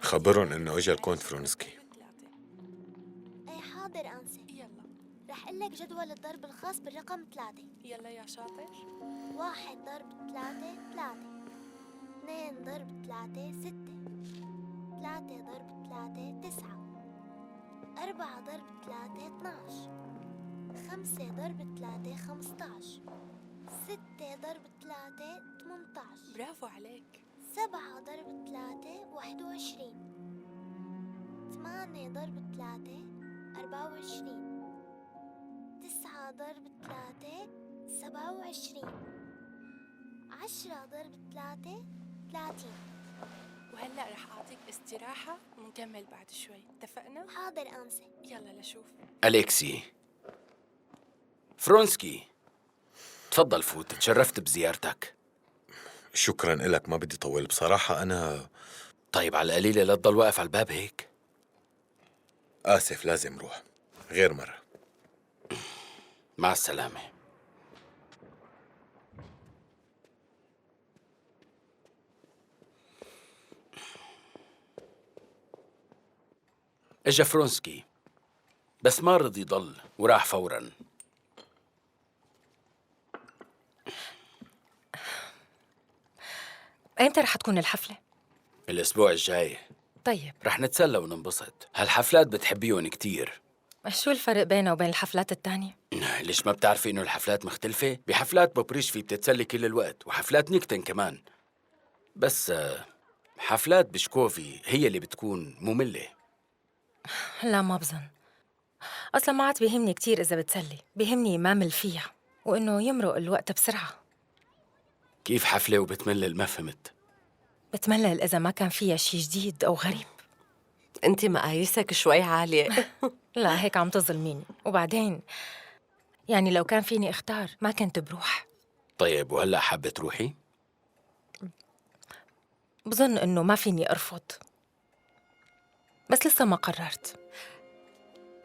خبرهم إنه إجا الكونت فرونسكي. ايه حاضر أنسة. يلا رح قلك جدول الضرب الخاص بالرقم 3. يلا يا شاطر. 1 ضرب 3 3. 2 ضرب 3 6. 3 ضرب 3 9. 4 ضرب 3 12. 5 ضرب 3 15. 6 ضرب 3 18. برافو عليك. 7 ضرب 3 21. 8 ضرب 3 24. 9 ضرب 3 27. 10 ضرب 3 30. وهلأ رح أعطيك استراحة ونكمل بعد شوي، اتفقنا؟ حاضر أنسة. يلا لشوف. أليكسي فرونسكي، تفضل فوت، تشرفت بزيارتك. شكراً إلك، ما بدي طول بصراحة. أنا طيب على القليلة لا تضل واقف على الباب هيك. آسف، لازم روح غير مرة. مع السلامة. اجا فرونسكي بس ما رضي يضل وراح فوراً. ايمتى رح تكون الحفلة؟ الأسبوع الجاي. طيب رح نتسلى وننبسط، هالحفلات بتحبيهم كتير. شو الفرق بينها وبين الحفلات التانية؟ ليش ما بتعرفي إنه الحفلات مختلفة؟ بحفلات بوبريش في بتتسلي كل الوقت، وحفلات نيكتن كمان. بس حفلات بشكوفي هي اللي بتكون مملة. لا ما بظن. أصلا ما عاد بيهمني كتير إذا بتسلي، بيهمني ما مل فيها وإنه يمرق الوقت بسرعة. كيف حفلة وبتملل؟ ما فهمت. بتملل إذا ما كان فيها شي جديد أو غريب. انت مقاييسك شوي عالية. لا هيك عم تظلميني. وبعدين يعني لو كان فيني اختار ما كنت بروح. طيب وهلأ حابة تروحي؟ بظن إنه ما فيني أرفض، بس لسه ما قررت.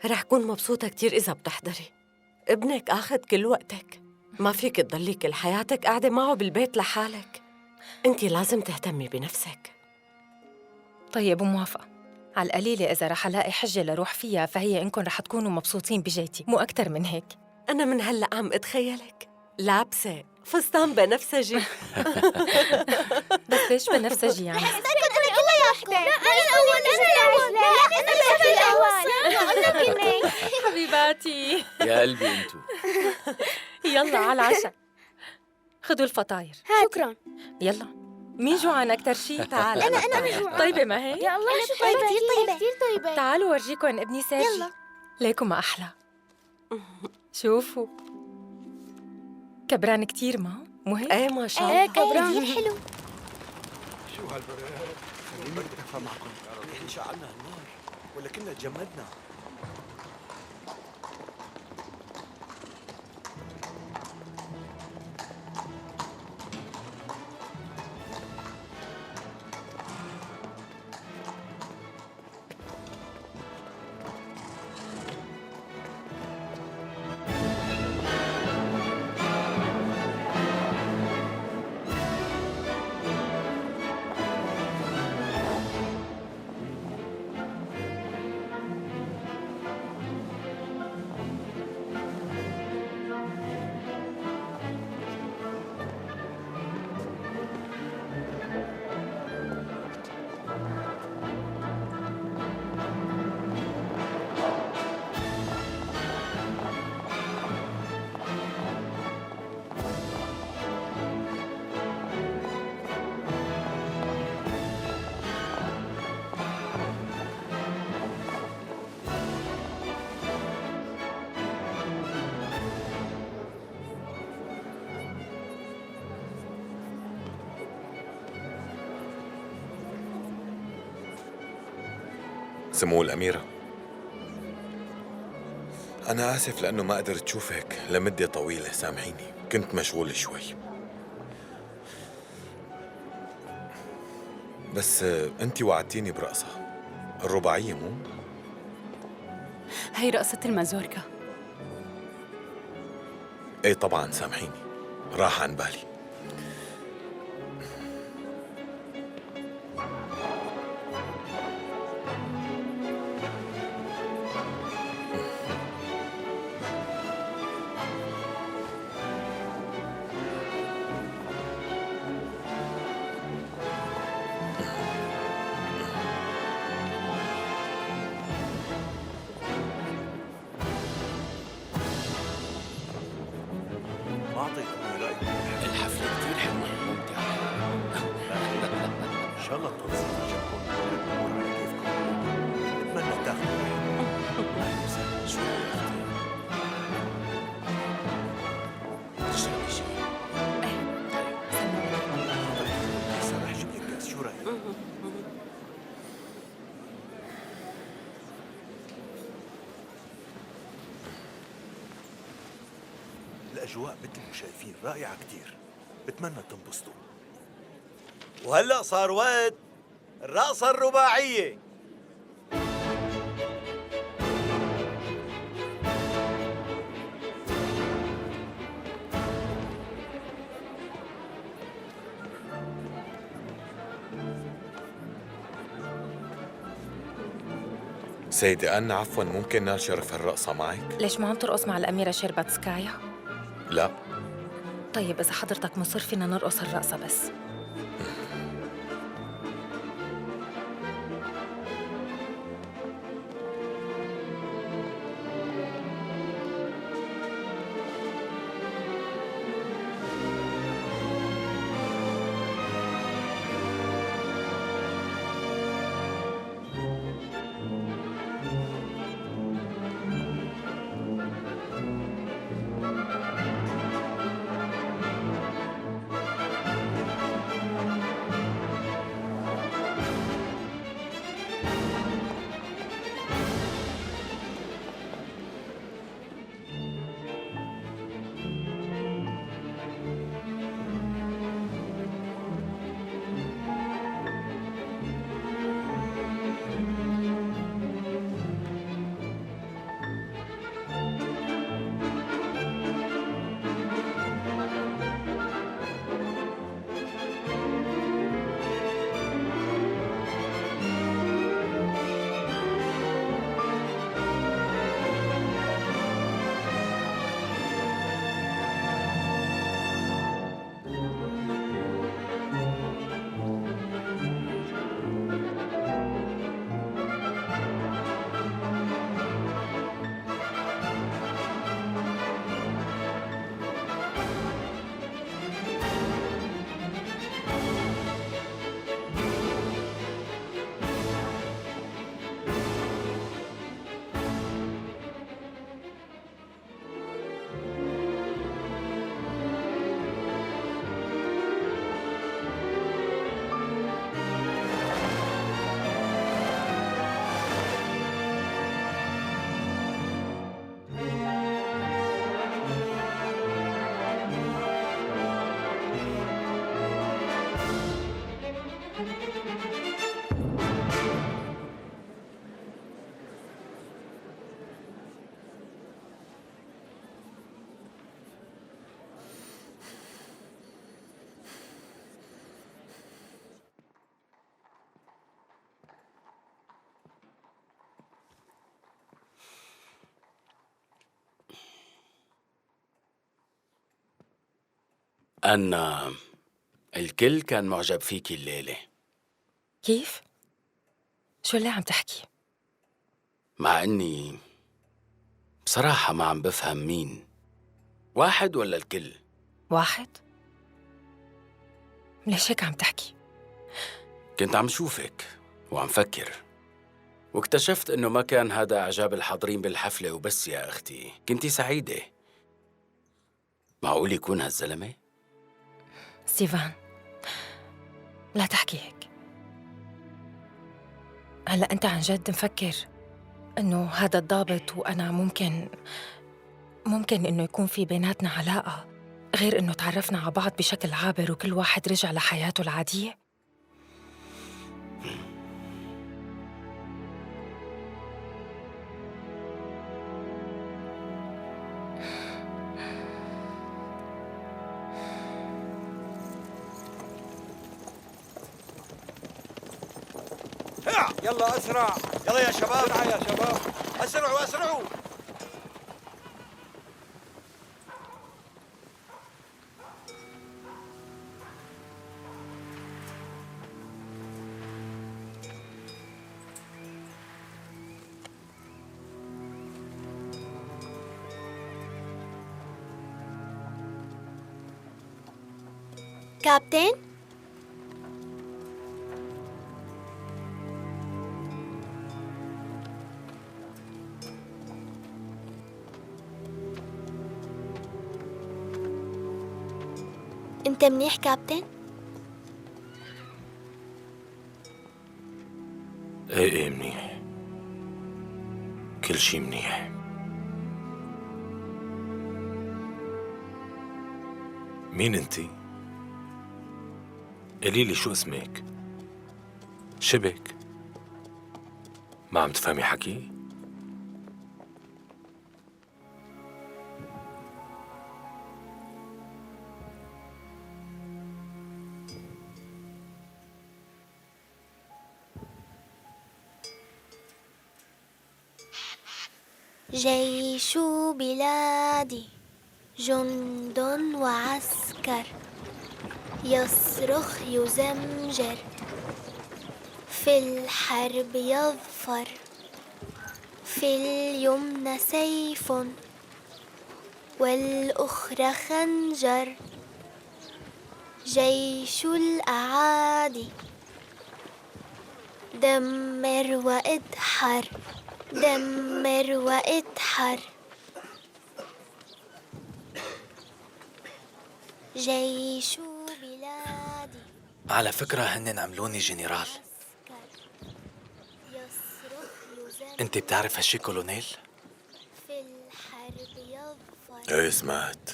رح كون مبسوطة كتير إذا بتحضري. ابنك أخذ كل وقتك، ما فيك تضلي كل حياتك قاعدة معه بالبيت لحالك. انت لازم تهتمي بنفسك. طيب موافقة. على القليلة إذا رح ألاقي حجة لروح فيها فهي إنكم رح تكونوا مبسوطين بجيتي، مو أكتر من هيك. أنا من هلأ عم أتخيلك لابسة فستان بنفسجي. بس ليش بنفسجي يعني؟ أنا كلها واحدة. لا أنا الأول. أنا الأول. حبيباتي يا قلبي انتو. يلا على العشاء. خذوا الفطاير. شكراً. يلا مين جوعان أكتر شي؟ تعال. أنا جوعان. طيبة ما هي؟ يا الله شو طيبة، كتير طيبة كتير طيبة. تعالوا ورجيكم ابني سيرجي. يلا. ليكم ما أحلى. شوفوا كبران كتير، ما مو هيك؟ ايه ما شاء الله. كبران كتير حلو. شو هالبرد؟ خليني اتكفى معكم. انشعلنا النار ولا كنا تجمدنا؟ سمو الأميرة، أنا آسف لأنه ما قدرت شوفك لمدة طويلة، سامحيني، كنت مشغول شوي. بس أنتِ وعدتيني برقصة الرباعية، مو؟ هي رقصة المازوركا. إيه طبعاً، سامحيني، راح عن بالي. الأجواء مثل ما شايفين رائعة كتير. بتمنى تنبسطوا. وهلأ صار وقت الرقصة الرباعية. سيدي أنا عفواً ممكن نال شرف هالرقصة معك؟ ليش ما عم ترقص مع الأميرة شيرباتسكايا؟ لا. طيب إذا حضرتك مصر فينا نرقص الرقصة بس. أنا الكل كان معجب فيكي الليلة. كيف؟ شو اللي عم تحكي؟ مع إني بصراحة ما عم بفهم مين، واحد ولا الكل؟ واحد؟ ليش هيك عم تحكي؟ كنت عم شوفك وعم فكر واكتشفت إنه ما كان هذا إعجاب الحاضرين بالحفلة وبس يا أختي، كنتي سعيدة. معقول يكون هالزلمة؟ ستيفان، لا تحكي هيك. هلأ أنت عن جد مفكر إنه هذا الضابط وأنا ممكن إنه يكون في بيناتنا علاقة غير إنه تعرفنا على بعض بشكل عابر وكل واحد رجع لحياته العادية؟ يلا أسرع، يلا يا شباب، بسرعة يا شباب، أسرعوا أسرعوا. كابتن؟ انت منيح كابتن؟ ايه منيح، كل شي منيح. مين انتي؟ قولي لي شو اسمك؟ شبك؟ ما عم تفهمي حكي؟ جيش بلادي جند وعسكر يصرخ يزمجر في الحرب يظفر في اليمنى سيف والأخرى خنجر جيش الأعادي دمر وادحر دمر وادحر جيش بلادي على فكرة هن عملوني جنرال. انت بتعرف هالشي كولونيل؟ في الحرب يظفر ايه سمعت.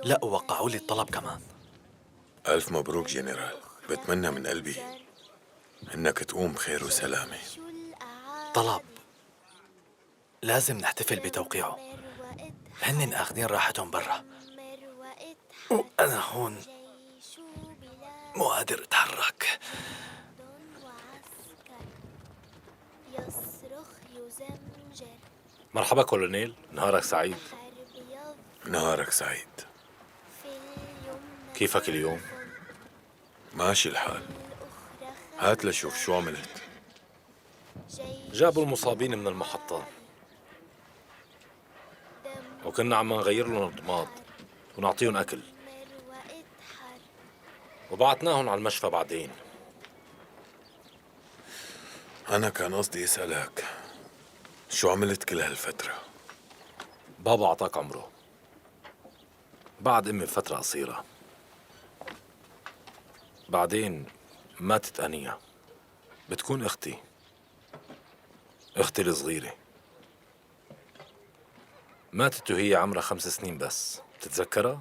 لا وقعوا لي الطلب كمان. ألف مبروك جنرال، بتمنى من قلبي إنك تقوم بخير وسلامة. طلب لازم نحتفل بتوقيعه. هن اخذين راحتهم برا وأنا هون مو قادر أتحرك. مرحبا كولونيل، نهارك سعيد. نهارك سعيد. كيفك اليوم؟ ماشي الحال. هات لشوف شو عملت. جابوا المصابين من المحطة وكنا عم نغير لهم الضماد ونعطيهم أكل وبعتناهم على المشفى بعدين. أنا كان قصدي أسألك شو عملت كل هالفترة؟ بابا أعطاك عمره بعد أمي بفترة قصيرة، بعدين ماتت أنية بتكون أختي الصغيرة. ماتت وهي عمرها 5 سنين بس، بتتذكرها؟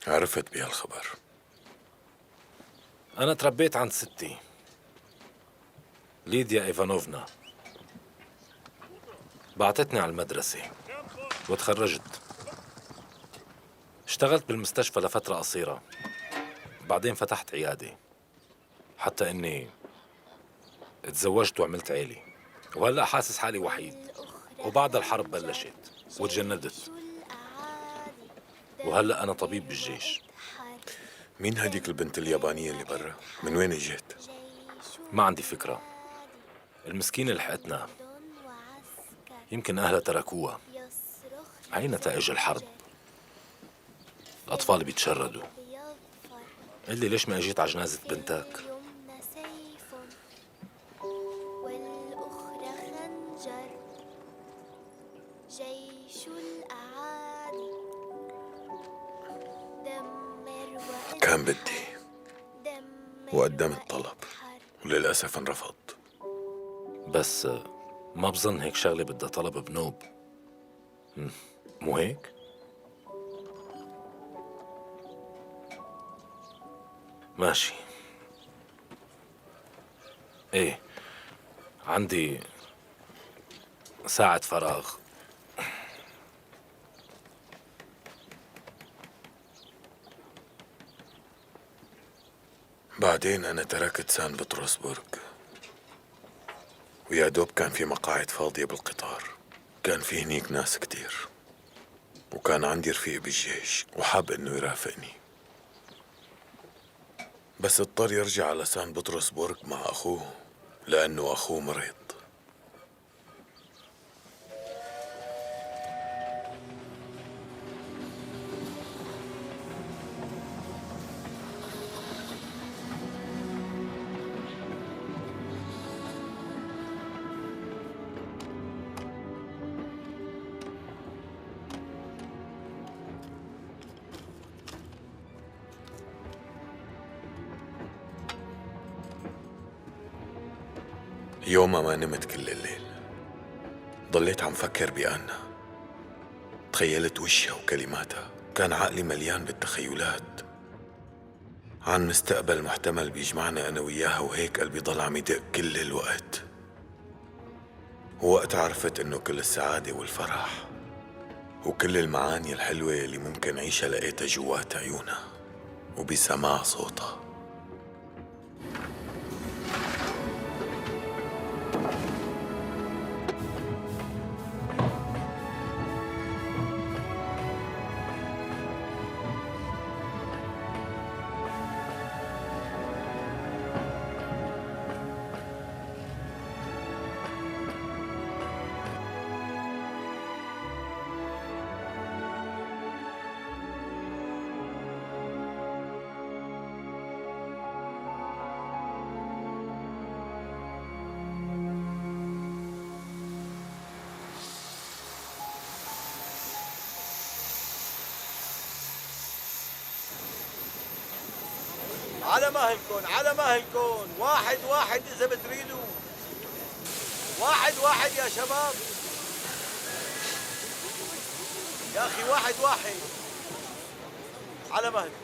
عرفت بهالخبر. أنا تربيت عند ستي ليديا إيفانوفنا، بعتتني على المدرسة وتخرجت. اشتغلت بالمستشفى لفترة قصيرة، بعدين فتحت عيادة، حتى إني تزوجت وعملت عيلة، وهلأ حاسس حالي وحيد. وبعد الحرب بلشت وتجندت، وهلأ أنا طبيب بالجيش. مين هديك البنت اليابانية اللي برا؟ من وين اجت؟ ما عندي فكرة، المسكينة لحقتنا، يمكن أهلها تركوها. هي نتائج الحرب، الأطفال بيتشردوا. قل لي ليش ما اجيت على جنازة بنتك؟ كان بدي وقدمت طلب وللأسف انرفض. بس ما بظن هيك شغلة بدها طلب بنوب، مو هيك؟ ماشي. ايه، عندي ساعة فراغ. بعدين أنا تركت سان بطرسبرغ، ويا دوب كان في مقاعد فاضية بالقطار. كان في هنيك ناس كتير، وكان عندي رفيق بالجيش وحاب إنه يرافقني، بس اضطر يرجع على سان بطرسبرغ مع أخوه لأنه أخوه مريض. يوم ما نمت كل الليل ضليت عم فكر بأنا. تخيلت وشها وكلماتها. كان عقلي مليان بالتخيلات عن مستقبل محتمل بيجمعنا أنا وياها، وهيك قلبي ضل عم يدق كل الوقت. ووقت عرفت إنه كل السعادة والفرح وكل المعاني الحلوة اللي ممكن أعيشها لقيتها جوات عيونها وبسماع صوتها. على مهلكم على مهلكم، واحد واحد إذا بتريدوا، واحد واحد يا شباب، يا أخي واحد واحد على مهلكم.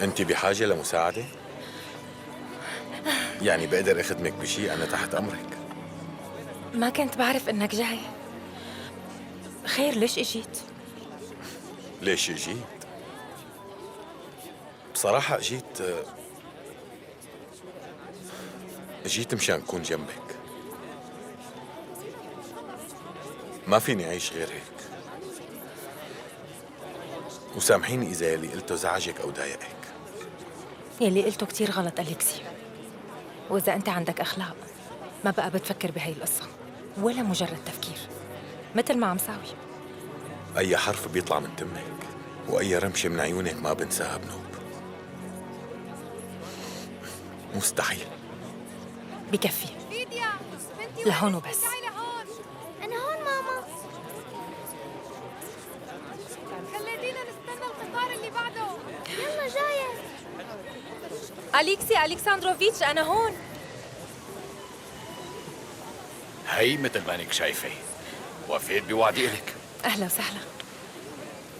أنت بحاجة لمساعدة؟ يعني بقدر أخدمك بشي؟ أنا تحت أمرك. ما كنت بعرف إنك جاي. خير، ليش إجيت؟ ليش جيت؟ بصراحة جيت مشان أكون جنبك. ما فيني أعيش غير هيك. وسامحيني إذا يلي قلته زعجك أو ضايقك. يلي قلته كتير غلط أليكسي، وإذا أنت عندك أخلاق ما بقى بتفكر بهاي القصة ولا مجرد تفكير مثل ما عم ساوي. أي حرف بيطلع من تمك وأي رمشة من عيونك ما بنساها بنوب. مستحيل. بكفي لهون وبس. أنا هون ماما. خلينا نستنى القطار اللي بعده. يلا جاية. أليكسي ألكساندروفيتش، أنا هون. هي مثل ما انك شايفة وفيت بوعدي إلك. أهلا وسهلا.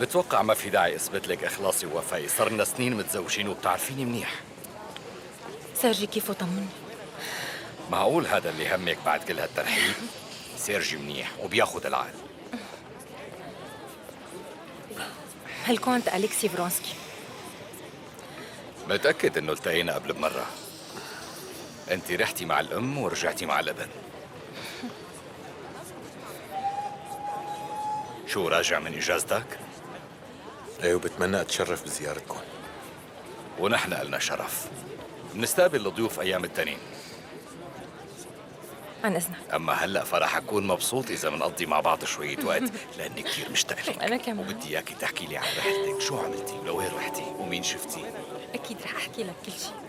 بتوقع ما في داعي اثبت لك اخلاصي ووفائي، صرنا سنين متزوجين وبتعرفيني منيح. سيرجي كيفه طمني؟ معقول هذا اللي همك بعد كل هالترحيب؟ سيرجي منيح وبياخد العقل. الكونت أليكسي فرونسكي. متأكد انه التقينا قبل بمرة. انت رحتي مع الام ورجعتي مع الابن. شو راجع من اجازتك؟ ايه، وبتمنى اتشرف بزيارتكم. ونحن قلنا شرف. بنستقبل الضيوف ايام التنين. عن إذنك. اما هلا فرح اكون مبسوط اذا بنقضي مع بعض شوية وقت، لاني كثير مشتاق لك. أنا كمان. وبدي اياكي تحكي لي عن رحلتك، شو عملتي ولوين رحتي ومين شفتي. أكيد رح أحكي لك كل شيء.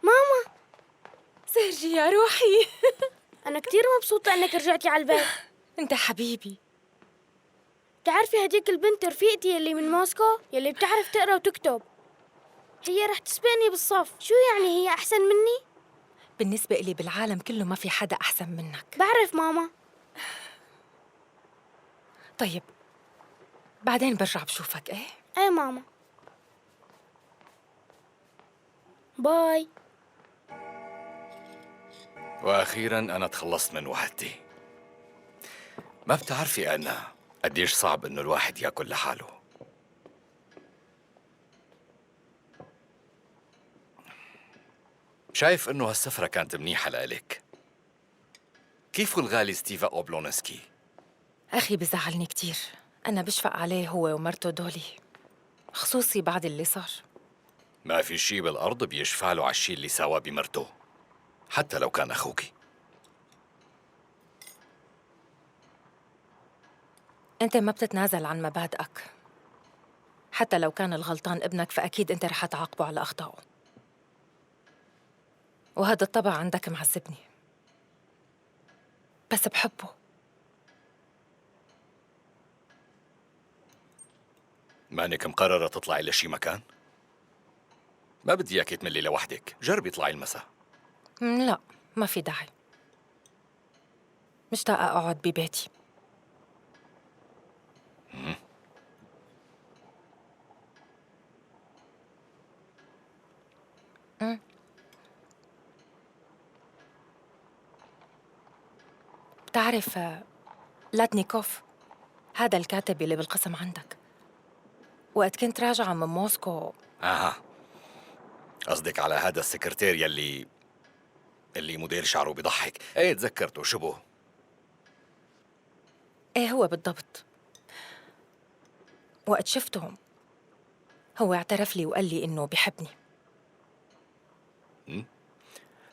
ماما، سيرجي يا روحي. أنا كتير مبسوطة إنك رجعتي على البيت. أنت حبيبي. بتعرفي هديك البنت رفيقتي اللي من موسكو يلي بتعرف تقرا وتكتب، هي رح تسبقني بالصف. شو يعني هي أحسن مني؟ بالنسبة إلي بالعالم كله ما في حدا أحسن منك. بعرف ماما. طيب بعدين برجع بشوفك. ايه ماما. باي. واخيرا انا تخلصت من وحدتي. ما بتعرفي انا قديش صعب انه الواحد ياكل لحاله. شايف انه هالسفرة كانت منيحة لإلك. كيف الغالي ستيفا أوبلونسكي؟ أخي بزعلني كتير. أنا بشفق عليه هو ومرته دولي، خصوصي بعد اللي صار. ما في شي بالأرض بيشفع له على الشي اللي سواه بمرته، حتى لو كان أخوكي. أنت ما بتتنازل عن مبادئك، حتى لو كان الغلطان ابنك فأكيد أنت رح تعاقبه على أخطائه. وهذا الطبع عندك معذبني، بس بحبه مانك مقررة تطلعي لشي مكان؟ ما بدي اياكي تملي لوحدك، جربي اطلعي المساء. لا، ما في داعي. مشتاقة أقعد ببيتي. بتعرف لاتنيكوف، هذا الكاتب اللي بالقسم عندك، وقت كنت راجعة من موسكو. قصدك على هذا السكرتير اللي موديل شعره بيضحك. ايه تذكرته، شو بو؟ ايه هو بالضبط. وقت شفته هو اعترف لي وقال لي إنه بيحبني.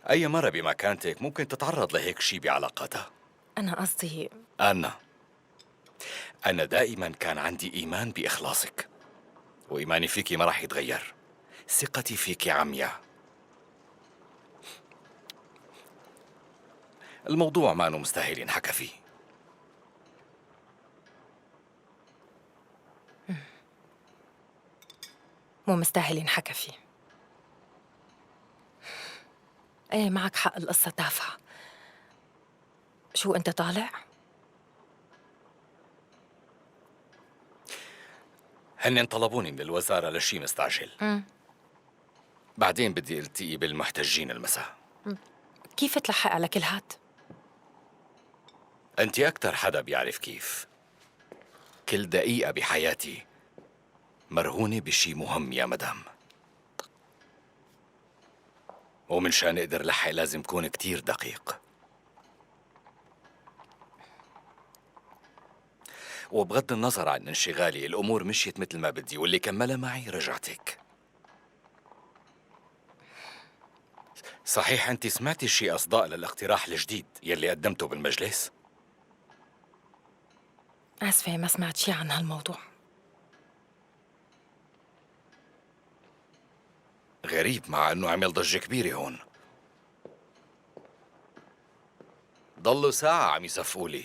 أي مرة بمكانتك ممكن تتعرض لهيك شي بعلاقاتها. أنا قصدي أنا دائما كان عندي إيمان بإخلاصك، وإيماني فيكي ما راح يتغير. ثقتي فيكي عمياء. الموضوع ما أنه مستاهل ينحكى فيه. مو مستاهل ينحكى فيه. ايه معك حق، القصة تافهة. شو أنت طالع؟ هن طلبوني من الوزارة لشي مستعجل. بعدين بدي التقي بالمحتجين المساء. كيف تلحق على كل هاد؟ أنت أكتر حدا بيعرف كيف. كل دقيقة بحياتي مرهونة بشي مهم يا مدام، ومن شان اقدر لحق لازم كون كتير دقيق. وبغض النظر عن انشغالي، الأمور مشيت مثل ما بدي، واللي كملها معي رجعتك. صحيح أنت سمعتي شي أصداء للاقتراح الجديد يلي قدمته بالمجلس؟ آسفة، ما سمعت شي عن هالموضوع. غريب، مع أنه عمل ضجة كبيرة هون. ضلوا ساعة عم يصفقوا لي.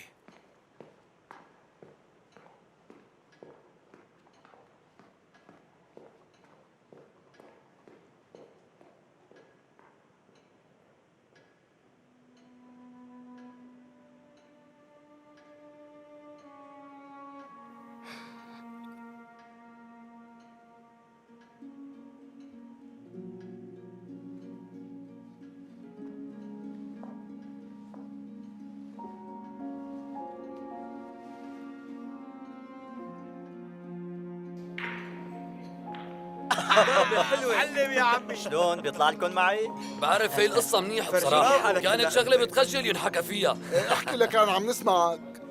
علم يا عمي. شلون بيطلع لكم معي؟ بعرف هي القصة منيح بصراحة، كانت شغلة بتخجل ينحكى فيها. احكي لك، أنا عم نسمعك.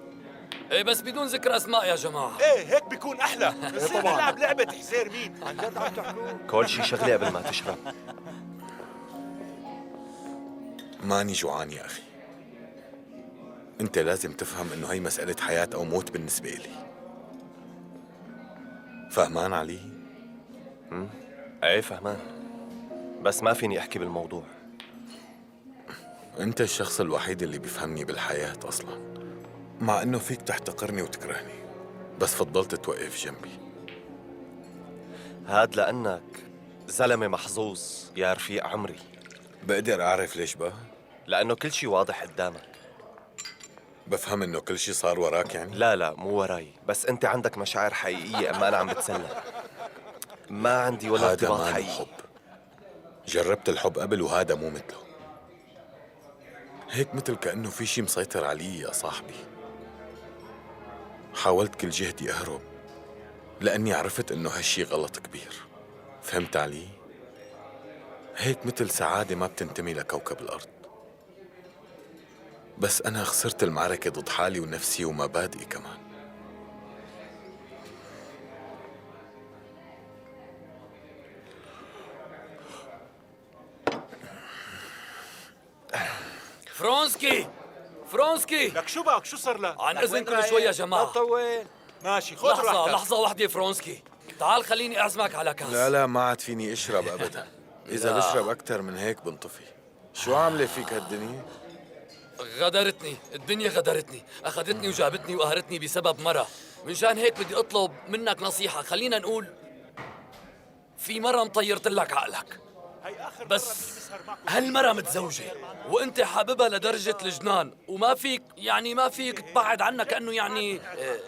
ايه بس بدون ذكر اسماء يا جماعة. ايه هيك بيكون احلى. بصير نلعب لعبة حسير مين. عن جد عم تحكوا؟ كل شي شغلة قبل ما تشرب. ماني جوعان يا أخي. أنت لازم تفهم إنه هي مسألة حياة أو موت بالنسبة إلي. فهمان علي؟ ايه فهمان، بس ما فيني احكي بالموضوع. أنت الشخص الوحيد اللي بيفهمني بالحياة أصلاً، مع إنه فيك تحتقرني وتكرهني، بس فضلت توقف جنبي. هاد لأنك زلمة محظوظ يا رفيق عمري. بقدر أعرف ليش بقى؟ لأنه كل شي واضح قدامك. بفهم إنه كل شي صار وراك يعني؟ لا مو وراي، بس أنت عندك مشاعر حقيقية أما أنا عم بتسلى. ما عندي ولا ارتباط هذا حقيقي. حب. جربت الحب قبل وهذا مو مثله. هيك مثل كأنه في شي مسيطر علي يا صاحبي. حاولت كل جهدي أهرب لأني عرفت إنه هالشي غلط كبير. فهمت علي؟ هيك مثل سعادة ما بتنتمي لكوكب الأرض. بس أنا خسرت المعركة ضد حالي ونفسي ومبادئي كمان. فرونسكي لك شو بك؟ شو صار لك؟ عن اذنكم شوي يا جماعة. لا تطول. ماشي، خذ راحتك. لحظة واحدة فرونسكي، تعال خليني أعزمك على كاس. لا ما عاد فيني أشرب أبدا. إذا بشرب أكتر من هيك بنطفي. شو عاملة فيك هالدنيا؟ غدرتني الدنيا، غدرتني، أخذتني وجابتني وقهرتني بسبب مرة. منشان هيك بدي اطلب منك نصيحة. خلينا نقول في مرة مطيرت لك عقلك، بس هالمرة متزوجة وانت حاببها لدرجة الجنان، وما فيك ما فيك تبعد عنها. كأنه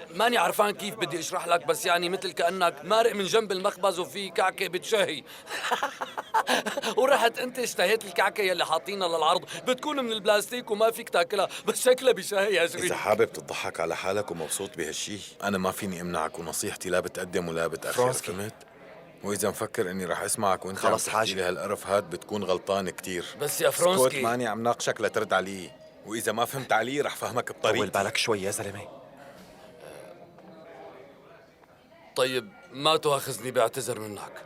ماني عرفان كيف بدي اشرح لك، بس مثل كأنك مارق من جنب المخبز وفي كعكة بتشهي ورحت انت اشتهيت الكعكة يلي حاطينها للعرض، بتكون من البلاستيك وما فيك تاكلها، بس شكلها بشهي يا شريك. إذا حابب تضحك على حالك ومبسوط بهالشي أنا ما فيني أمنعك، ونصيحتي لا بتقدم ولا بتأخر، فرانسكي. فهمت؟ وإذا مفكر إني رح أسمعك وأنت خلص عم تحكي حاج. لي هالقرف هاد بتكون غلطان كتير. بس يا سكوت، فرانسكي ماني عم ناقشك لترد علي، وإذا ما فهمت علي رح فهمك طول بطريقتي. بالك شوي يا زلمة. طيب ما تواخذني، بعتذر منك،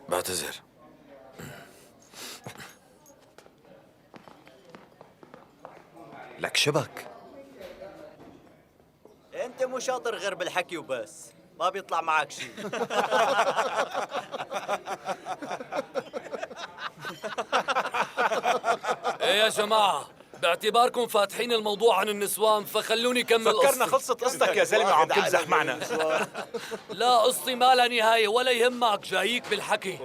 بعتذر. لك شبك. انت مو شاطر غير بالحكي وبس، ما بيطلع معك شيء. ايه يا جماعة، باعتباركم فاتحين الموضوع عن النسوان فخلوني كمل فكرنا قصتي. خلصت قصتك يا زلمه وعم تمزح معنا. لا، قصتي ما لها نهاية ولا يهمك، جاييك بالحكي.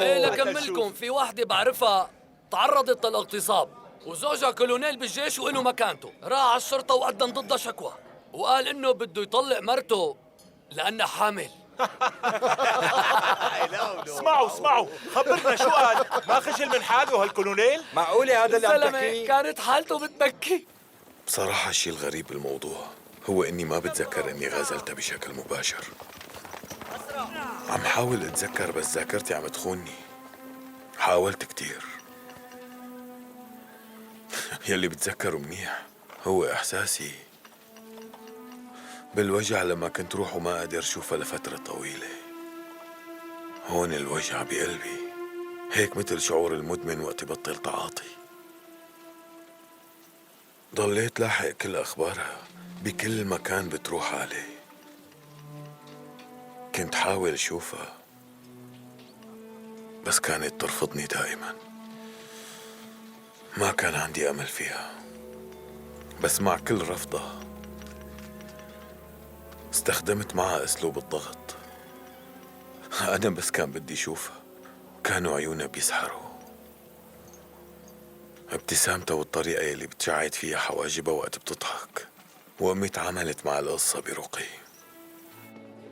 ايه لكملكم، في واحدة بعرفها تعرضت للاغتصاب، وزوجها كولونيل بالجيش وإله مكانته. راح على الشرطة وقدم ضدها شكوى، وقال إنه بده يطلق مرته لأنها حامل. اسمعوا خبرنا شو قال؟ ما خجل من حاله هالكولونيل؟ معقولة هذا اللي عم زلمة تحكيه؟ كانت حالته بتبكي. بصراحة الشيء الغريب بالموضوع هو إني ما بتذكر إني غازلتها بشكل مباشر. عم حاول أتذكر بس ذاكرتي عم تخونني. حاولت كتير. يلي بتذكره منيح هو إحساسي بالوجع لما كنت روح وما قادر شوفها لفترة طويلة. هون الوجع بقلبي هيك مثل شعور المدمن وقت يبطل تعاطي. ضليت لاحق كل أخبارها بكل مكان بتروح عليه. كنت حاول شوفها بس كانت ترفضني دائما. ما كان عندي أمل فيها، بس مع كل رفضها استخدمت معها أسلوب الضغط. أنا بس كان بدي أشوفها، كانوا عيونها بيسحروا. ابتسامتها والطريقة يلي بتجعد فيها حواجبها وقت بتضحك، وأمي تعاملت مع القصة برقي.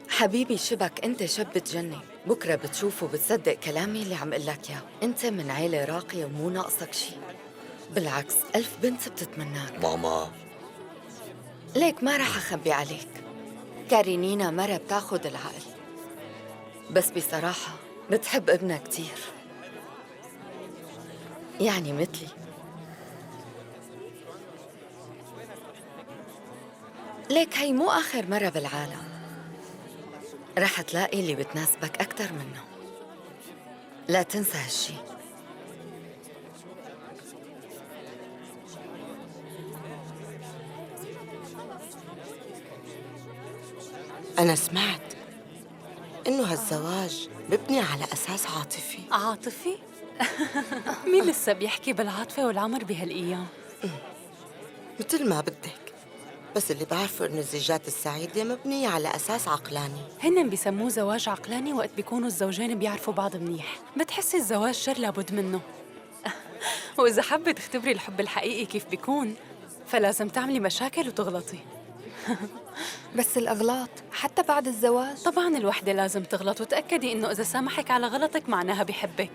حبيبي شبك، انت شاب بتجنن. بكره بتشوف وبتصدق كلامي اللي عم قلك اياه. انت من عيلة راقية ومو ناقصك شي، بالعكس 1000 بنت بتتمناك. ماما ليك ما رح اخبي عليك، كارينينا مرة بتاخد العقل، بس بصراحة بتحب ابنها كتير، يعني مثلي. ليك هي مو آخر مرة بالعالم، رح تلاقي اللي بتناسبك أكتر منه، لا تنسى هالشي. أنا سمعت إنه هالزواج ببني على أساس عاطفي. عاطفي؟ مين لسه بيحكي بالعاطفة والعمر بهالأيام؟ مثل ما بدك، بس اللي بعرفه إنه الزيجات السعيدة مبنية على أساس عقلاني. هن بيسموه زواج عقلاني وقت بيكونوا الزوجين بيعرفوا بعض منيح. بتحسي الزواج شر لابد منه. وإذا حابة تختبري الحب الحقيقي كيف بيكون، فلازم تعملي مشاكل وتغلطي. بس الأغلاط حتى بعد الزواج؟ طبعاً الوحدة لازم تغلط، وتأكدي إنه إذا سامحك على غلطك معناها بحبك.